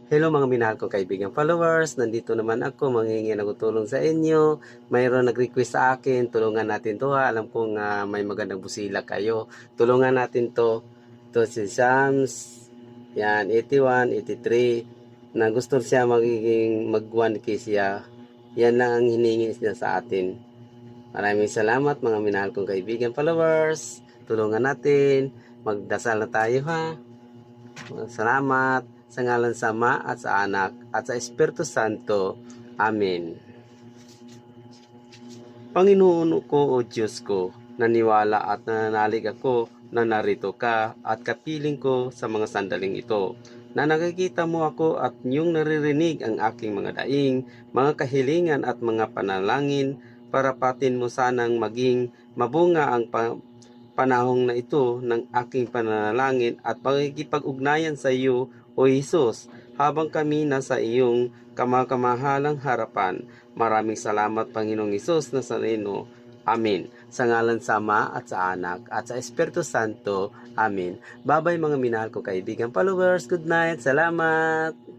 Hello mga minahal kong kaibigan followers, nandito naman ako manghingi ng tulong sa inyo. Mayroon nag-request sa akin, tulungan natin to ha. Alam kong may magandang busila kayo. Tulungan natin to. To si Shams, yan, 81, 83, na gusto siya magiging mag 1K siya. Yan lang ang hiningi niya sa atin. Maraming salamat mga minahal kong kaibigan followers. Tulungan natin. Magdasal na tayo ha. Salamat sa ngalan sa Ama at sa Anak at sa Espiritu Santo. Amen. Panginoon ko o Diyos ko, naniwala at nananalig ako na narito ka at kapiling ko sa mga sandaling ito, na nakikita mo ako at niyong naririnig ang aking mga daing, mga kahilingan at mga panalangin, para patin mo sanang maging mabunga ang panahong na ito ng aking pananalangin at pagkikipag-ugnayan sa iyo, O Jesus, habang kami nasa iyong kamakamahalang harapan. Maraming salamat, Panginoong Hesus Nazareno. Amen. Sa ngalan sa Ama at sa Anak at sa Espiritu Santo. Amen. Bye-bye mga minahal ko kaibigan followers. Good night. Salamat.